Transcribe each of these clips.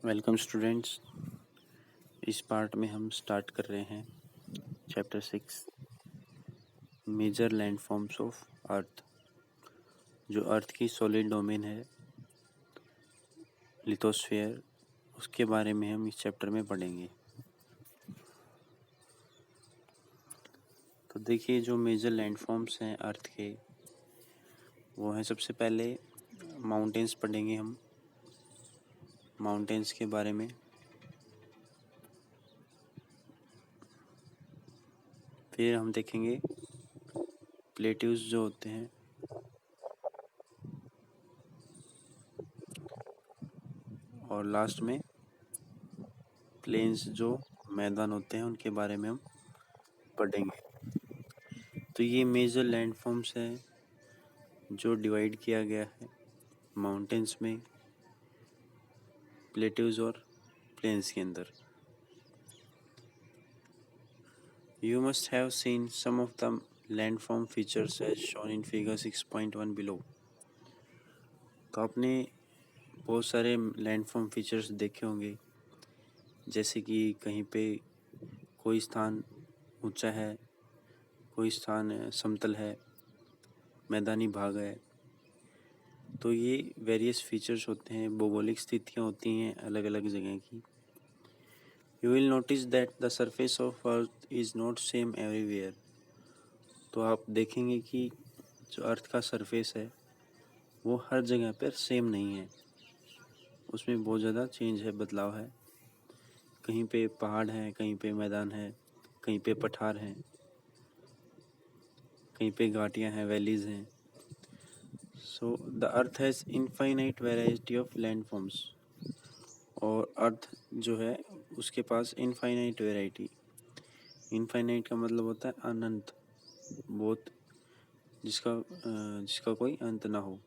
Welcome students. इस part में हम स्टार्ट कर रहे हैं chapter 6 major landforms of earth. जो अर्थ की सॉलिड डोमेन है लिथोस्फीयर, उसके बारे में हम इस चैप्टर में पढ़ेंगे। तो देखिए, जो मेजर लैंडफॉर्म्स हैं अर्थ के वो हैं, सबसे पहले माउंटेन्स पढ़ेंगे हम, माउंटेन्स के बारे में। फिर हम देखेंगे प्लेट्यूज जो होते हैं, और लास्ट में प्लेन्स जो मैदान होते हैं उनके बारे में हम पढ़ेंगे। तो ये मेजर लैंडफॉर्म्स हैं जो डिवाइड किया गया है माउंटेन्स में, प्लेट्यूज और प्लेन्स के अंदर। You must have seen some of the landform features as shown in figure 6.1 below. तो आपने बहुत सारे लैंडफॉर्म फीचर्स देखे होंगे, जैसे कि कहीं पे कोई स्थान ऊंचा है, कोई स्थान समतल है, मैदानी भाग है। तो ये वेरियस फीचर्स होते हैं, भौगोलिक स्थितियाँ होती हैं अलग अलग जगह की। You will notice that the surface of earth is not same everywhere. तो आप देखेंगे कि जो अर्थ का सरफेस है वो हर जगह पर सेम नहीं है, उसमें बहुत ज़्यादा चेंज है, बदलाव है। कहीं पे पहाड़ है, कहीं पे मैदान है, कहीं पे पठार हैं, कहीं पे घाटियाँ हैं, वैलीज हैं। So the earth has infinite variety of landforms. और अर्थ जो है उसके पास इनफाइनाइट वैरायटी, इनफाइनाइट का मतलब होता है अनंत, बहुत, जिसका कोई अंत ना हो।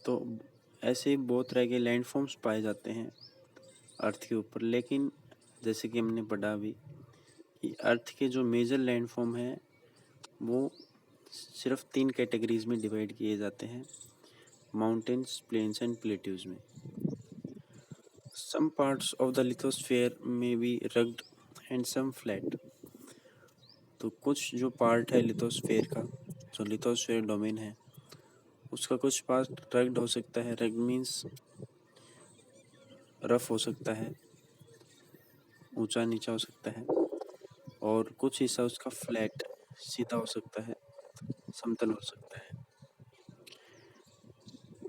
तो ऐसे बहुत तरह के लैंडफॉर्म्स पाए जाते हैं अर्थ के ऊपर। लेकिन जैसे कि हमने पढ़ा अभी कि अर्थ के जो मेजर लैंडफॉर्म हैं वो सिर्फ 3 कैटेगरीज में डिवाइड किए जाते हैं, माउंटेन्स, प्लेन्स एंड प्लेट्यूज में। Some parts of the lithosphere में be rugged and some flat. तो कुछ जो पार्ट है लिथोस्फीयर का, जो लिथोस्फीयर डोमेन है, उसका कुछ पार्ट रग्ड हो सकता है। रग्ड मीन्स रफ हो सकता है, ऊंचा नीचा हो सकता है। और कुछ हिस्सा उसका फ्लैट, सीधा हो सकता है, समतल हो सकता है।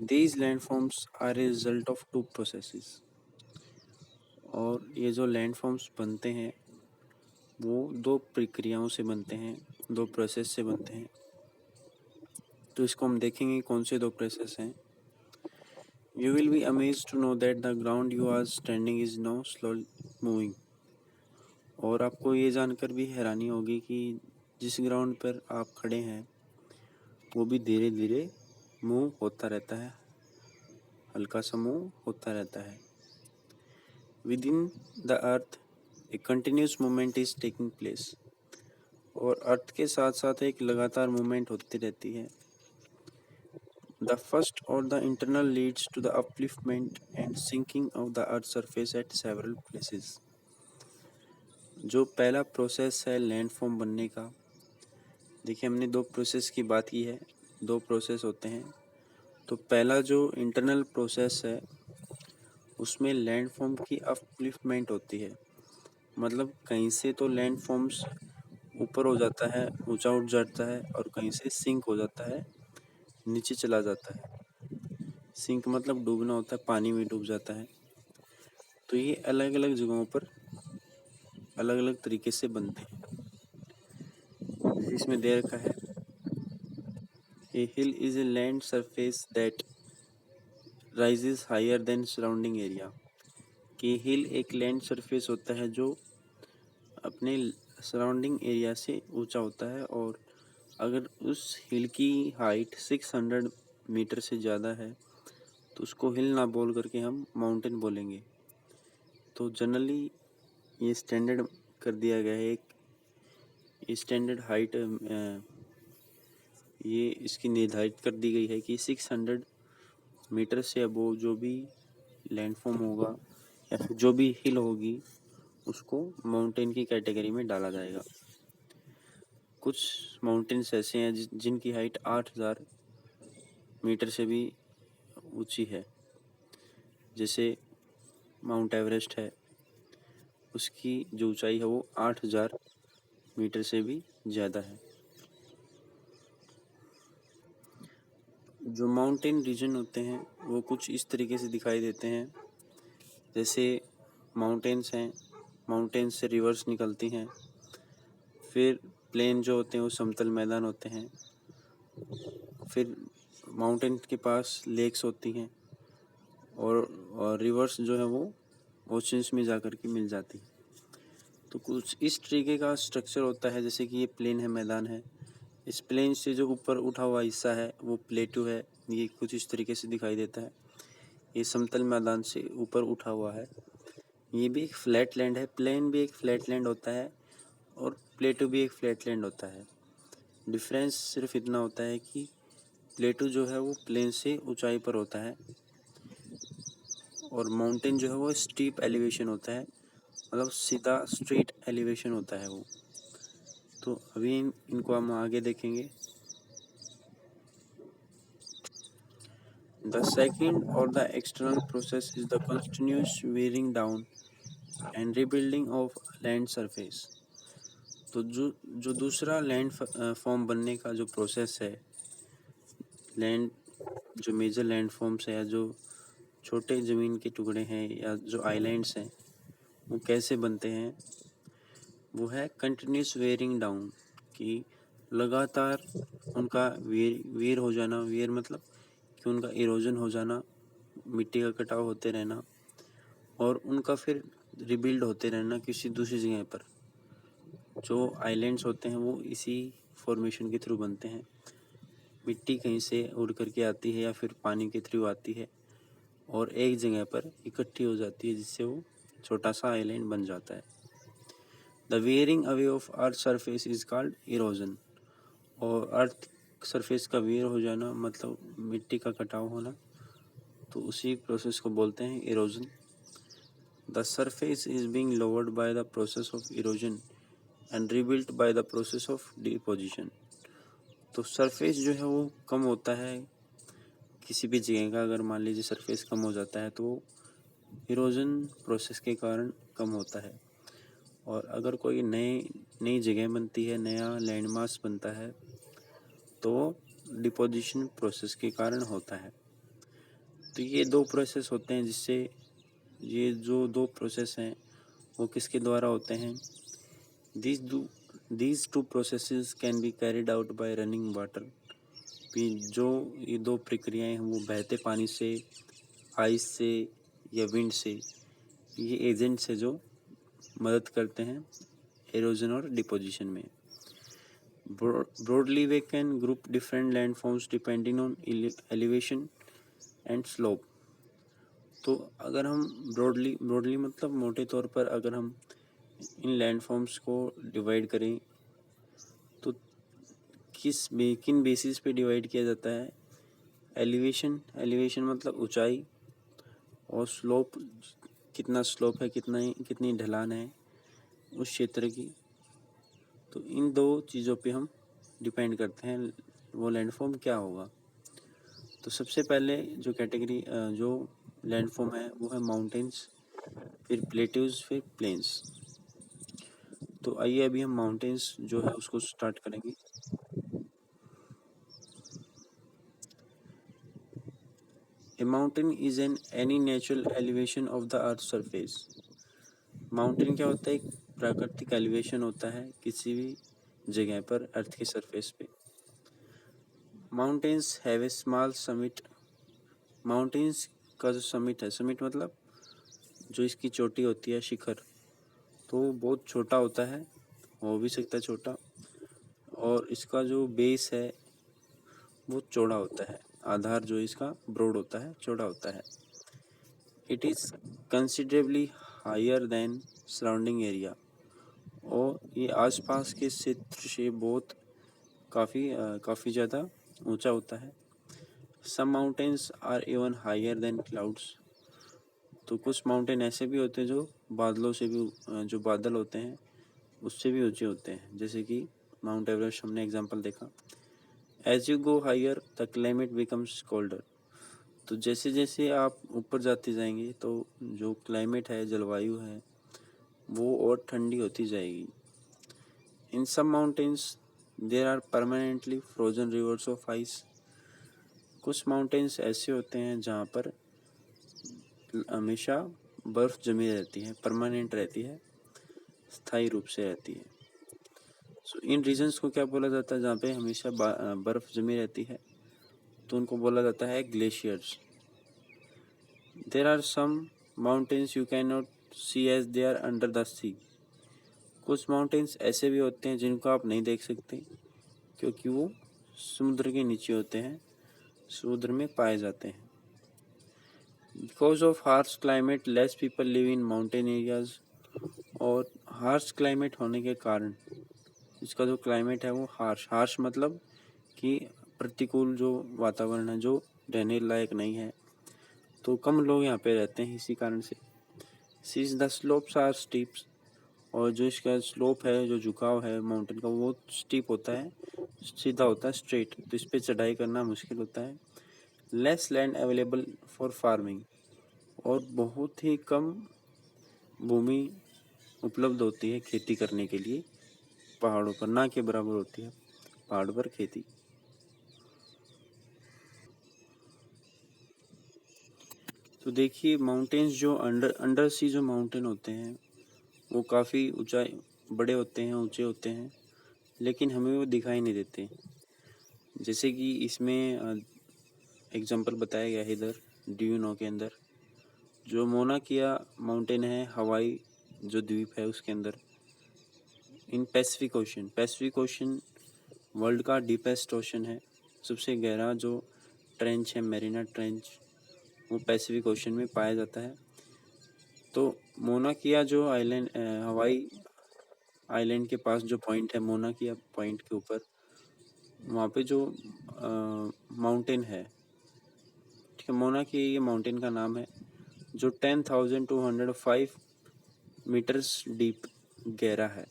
These landforms are a result of two processes. और ये जो लैंडफॉर्म्स बनते हैं वो 2 प्रक्रियाओं से बनते हैं, 2 प्रोसेस से बनते हैं। तो इसको हम देखेंगे कौन से 2 प्रोसेस हैं। You will be amazed to know that the ground you are standing is now slowly moving. और आपको ये जानकर भी हैरानी होगी कि जिस ग्राउंड पर आप खड़े हैं वो भी धीरे धीरे मूव होता रहता है, हल्का सा मूव होता रहता है। Within the earth a continuous movement is taking place. और अर्थ के साथ साथ एक लगातार मूवमेंट होती रहती है। द फर्स्ट और the internal leads to the upliftment and sinking of the earth surface at several places. जो पहला प्रोसेस है लैंडफॉर्म बनने का, देखिए हमने 2 प्रोसेस की बात की है, 2 प्रोसेस होते हैं। तो पहला जो इंटरनल प्रोसेस है उसमें लैंडफॉर्म की अपलिफ्टमेंट होती है, मतलब कहीं से तो लैंडफॉर्म्स ऊपर हो जाता है, ऊंचा उठ जाता है, और कहीं से सिंक हो जाता है, नीचे चला जाता है। सिंक मतलब डूबना होता है, पानी में डूब जाता है। तो ये अलग अलग जगहों पर अलग अलग तरीके से बनते हैं। इसमें दे रखा है, a hill is a land surface that rises higher than surrounding area. कि हिल एक लैंड सरफेस होता है जो अपने सराउंडिंग एरिया से ऊंचा होता है, और अगर उस हिल की हाइट 600 मीटर से ज़्यादा है तो उसको हिल ना बोल करके हम माउंटेन बोलेंगे। तो जनरली ये स्टैंडर्ड कर दिया गया है, एक स्टैंडर्ड हाइट ये इसकी निर्धारित कर दी गई है कि 600 मीटर से अबोव जो भी लैंडफॉर्म होगा या फिर जो भी हिल होगी उसको माउंटेन की कैटेगरी में डाला जाएगा। कुछ माउंटेन्स ऐसे हैं जिनकी हाइट 8,000 मीटर से भी ऊंची है, जैसे माउंट एवरेस्ट है, उसकी जो ऊंचाई है वो 8,000 मीटर से भी ज़्यादा है। जो माउंटेन रीजन होते हैं वो कुछ इस तरीके से दिखाई देते हैं, जैसे माउंटेन्स हैं, माउंटेन से रिवर्स निकलती हैं, फिर प्लेन जो होते हैं वो समतल मैदान होते हैं, फिर माउंटेन के पास लेक्स होती हैं और रिवर्स जो है वो ओशंस में जाकर के मिल जाती है। तो कुछ इस तरीके का स्ट्रक्चर होता है, जैसे कि ये प्लेन है, मैदान है, इस प्लेन से जो ऊपर उठा हुआ हिस्सा है वो प्लेटू है, ये कुछ इस तरीके से दिखाई देता है। ये समतल मैदान से ऊपर उठा हुआ है, ये भी एक फ्लैट लैंड है। प्लेन भी एक फ्लैट लैंड होता है और प्लेटू भी एक फ्लैट लैंड होता है। डिफरेंस सिर्फ इतना होता है कि प्लेटू जो है वो प्लेन से ऊंचाई पर होता है और माउंटेन जो है वो स्टीप एलिवेशन होता है, मतलब सीधा स्ट्रेट एलिवेशन होता है वो। तो अभी इनको हम आगे देखेंगे। The second or the external process is the continuous wearing down and rebuilding of land surface। तो जो दूसरा लैंड फॉर्म बनने का जो प्रोसेस है, लैंड जो मेजर लैंड फॉर्म्स है या जो छोटे ज़मीन के टुकड़े हैं या जो आइलैंड्स हैं वो कैसे बनते हैं, वो है कंटिन्यूस वेयरिंग डाउन, कि लगातार उनका वेयर हो जाना। वेयर मतलब कि उनका इरोजन हो जाना, मिट्टी का कटाव होते रहना और उनका फिर रिबिल्ड होते रहना किसी दूसरी जगह पर। जो आइलैंड्स होते हैं वो इसी फॉर्मेशन के थ्रू बनते हैं। मिट्टी कहीं से उड़ करके आती है या फिर पानी के थ्रू आती है और एक जगह पर इकट्ठी हो जाती है, जिससे वो छोटा सा आइलैंड बन जाता है। The wearing away of earth surface is called erosion. और अर्थ सरफेस का वेयर हो जाना मतलब मिट्टी का कटाव होना, तो उसी प्रोसेस को बोलते हैं erosion. The surface is being lowered by the process of erosion and rebuilt by the process of deposition. तो सरफेस जो है वो कम होता है किसी भी जगह का। अगर मान लीजिए सरफेस कम हो जाता है तो इरोजन प्रोसेस के कारण कम होता है। और अगर कोई नई जगह बनती है, नया लैंड मास बनता है, तो डिपोजिशन प्रोसेस के कारण होता है। तो ये दो प्रोसेस होते हैं, जिससे ये जो दो प्रोसेस हैं वो किसके द्वारा होते हैं। These two processes can be carried out by running water। जो ये दो प्रक्रियाएं हैं वो बहते पानी से, आइस से या विंड से, ये एजेंट्स है जो मदद करते हैं एरोजन और डिपोजिशन में। Broadly way can group different landforms depending on elevation and slope. तो अगर हम ब्रॉडली मतलब मोटे तौर पर अगर हम इन लैंडफॉर्म्स को डिवाइड करें तो किन बेसिस पे डिवाइड किया जाता है। एलिवेशन मतलब ऊंचाई, और स्लोप कितना स्लोप है, कितनी ढलान है उस क्षेत्र की। तो इन दो चीज़ों पे हम डिपेंड करते हैं वो लैंडफॉर्म क्या होगा। तो सबसे पहले जो कैटेगरी जो लैंडफॉर्म है वो है माउंटेन्स, फिर प्लेट्यूज, फिर प्लेन्स। तो आइए अभी हम माउंटेन्स जो है उसको स्टार्ट करेंगे। ए mountain is an any natural elevation of the earth surface. Mountain क्या होता है, एक प्राकृतिक एलिवेशन होता है किसी भी जगह पर अर्थ के सरफेस पे। Mountains have a small summit. Mountains का जो समिट है, समिट मतलब जो इसकी चोटी होती है, शिखर, तो वो बहुत छोटा होता है, हो भी सकता है छोटा, और इसका जो बेस है वो चौड़ा होता है। आधार जो इसका ब्रॉड होता है, चौड़ा होता है। It is considerably higher than surrounding area. और ये आसपास के क्षेत्र से बहुत काफ़ी ज़्यादा ऊंचा होता है। Some mountains are even higher than clouds. तो कुछ माउंटेन ऐसे भी होते हैं जो बादलों से भी जो बादल होते हैं उससे भी ऊंचे होते हैं, जैसे कि माउंट एवरेस्ट हमने एग्जांपल देखा। As you go higher the climate becomes colder. तो जैसे जैसे आप ऊपर जाते जाएंगे तो जो क्लाइमेट है, जलवायु है, वो और ठंडी होती जाएगी। In some mountains there are permanently frozen rivers of ice. कुछ माउंटेन्स ऐसे होते हैं जहाँ पर हमेशा बर्फ़ जमी रहती है, परमानेंट रहती है, स्थायी रूप से रहती है। सो इन रीजन्स को क्या बोला जाता है, जहाँ पे हमेशा बर्फ़ जमी रहती है, तो उनको बोला जाता है glaciers. There are some mountains you can not see as they are under the sea. कुछ माउंटेन्स ऐसे भी होते हैं जिनको आप नहीं देख सकते क्योंकि वो समुद्र के नीचे होते हैं, समुद्र में पाए जाते हैं। Because of harsh climate less people live in mountain areas. और हार्श क्लाइमेट होने के कारण इसका जो क्लाइमेट है वो हार्श मतलब कि प्रतिकूल जो वातावरण है, जो रहने लायक नहीं है, तो कम लोग यहाँ पे रहते हैं इसी कारण से। सीज द स्लोप्स आर स्टीप्स। और जो इसका स्लोप है, जो झुकाव है माउंटेन का, वो स्टीप होता है, सीधा होता है, स्ट्रेट, तो इस पर चढ़ाई करना मुश्किल होता है। Less land available for farming. और बहुत ही कम भूमि उपलब्ध होती है खेती करने के लिए पहाड़ों पर, ना के बराबर होती है पहाड़ पर खेती। तो देखिए माउंटेन्स जो अंडर सी जो माउंटेन होते हैं वो काफ़ी ऊंचाई बड़े होते हैं, ऊंचे होते हैं, लेकिन हमें वो दिखाई नहीं देते। जैसे कि इसमें एग्जांपल बताया गया है इधर ड्यूनो के अंदर, जो मोना किया माउंटेन है, हवाई जो द्वीप है उसके अंदर, इन पैसिफिक ओशन वर्ल्ड का डीपेस्ट ओशन है। सबसे गहरा जो ट्रेंच है, मैरीना ट्रेंच, वो पैसिफिक ओशन में पाया जाता है। तो मोना किया जो आइलैंड, हवाई आइलैंड के पास जो पॉइंट है, मोना किया पॉइंट के ऊपर, वहाँ पे जो माउंटेन है, ठीक है, मोना की ये माउंटेन का नाम है, जो 10,205 मीटर्स डीप गहरा है,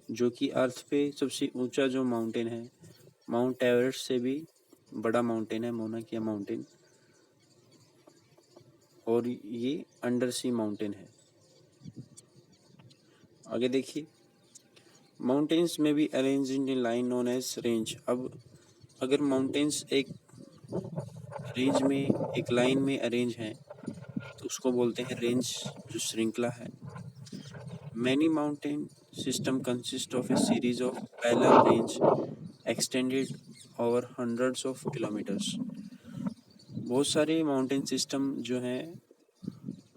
जो कि अर्थ पे सबसे ऊंचा जो माउंटेन है, माउंट एवरेस्ट से भी बड़ा माउंटेन है मोना किया माउंटेन। और ये अंडर सी माउंटेन है। आगे देखिए, माउंटेन्स में भी arrange in line known as range. अब अगर माउंटेन्स एक रेंज में, एक लाइन में अरेंज हैं, तो उसको बोलते हैं रेंज, जो श्रृंखला है। Many mountain system consist of A series of parallel range extended over hundreds of kilometres. बहुत सारे माउंटेन सिस्टम जो हैं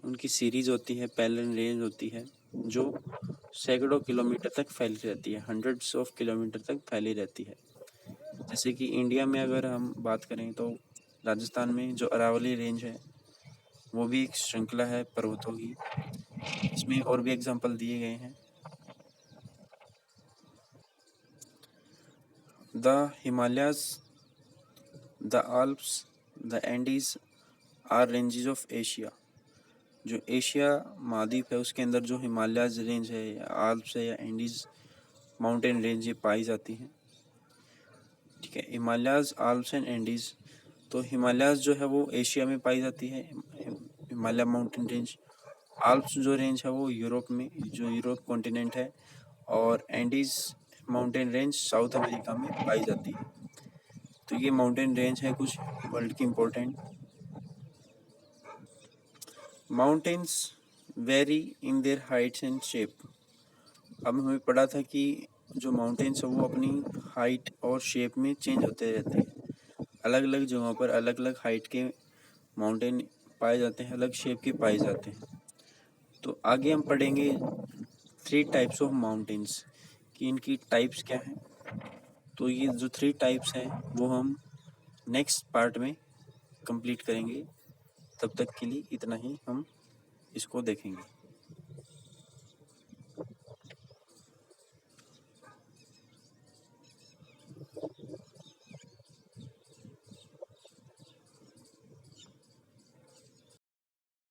उनकी सीरीज होती है, पैरेलल रेंज होती है, जो सैकड़ों किलोमीटर तक फैली रहती है, हंड्रेड्स ऑफ किलोमीटर तक फैली रहती है। जैसे कि इंडिया में अगर हम बात करें तो राजस्थान में जो अरावली रेंज है वो भी एक श्रृंखला है पर्वतों की। इसमें और भी एग्जांपल दिए गए हैं। The Himalayas, the Alps, the Andes are ranges of Asia. जो एशिया महाद्वीप है उसके अंदर जो हिमालयाज रेंज है, या आल्प्स है, या एंडीज माउंटेन रेंज, ये पाई जाती हैं। ठीक है, हिमालयाज, आल्प्स एंड एंडीज। तो हिमालयाज जो है वो एशिया में पाई जाती है, हिमालय माउंटेन रेंज। आल्प्स जो रेंज है वो यूरोप में, जो यूरोप कॉन्टिनेंट है, और Andes mountain range south America में पाई जाती है। तो ये माउंटेन रेंज है कुछ वर्ल्ड की important. Mountains very in their Heights and shape. अब हमें पढ़ा था कि जो माउंटेन्स है वो अपनी हाइट और शेप में चेंज होते रहते हैं। अलग अलग जगहों पर अलग अलग हाइट के माउंटेन पाए जाते हैं, अलग शेप के पाए जाते हैं। तो आगे हम पढ़ेंगे 3 टाइप्स ऑफ माउंटेन्स कि इनकी टाइप्स क्या हैं। तो ये जो 3 टाइप्स हैं वो हम नेक्स्ट पार्ट में कंप्लीट करेंगे। तब तक के लिए इतना ही हम इसको देखेंगे।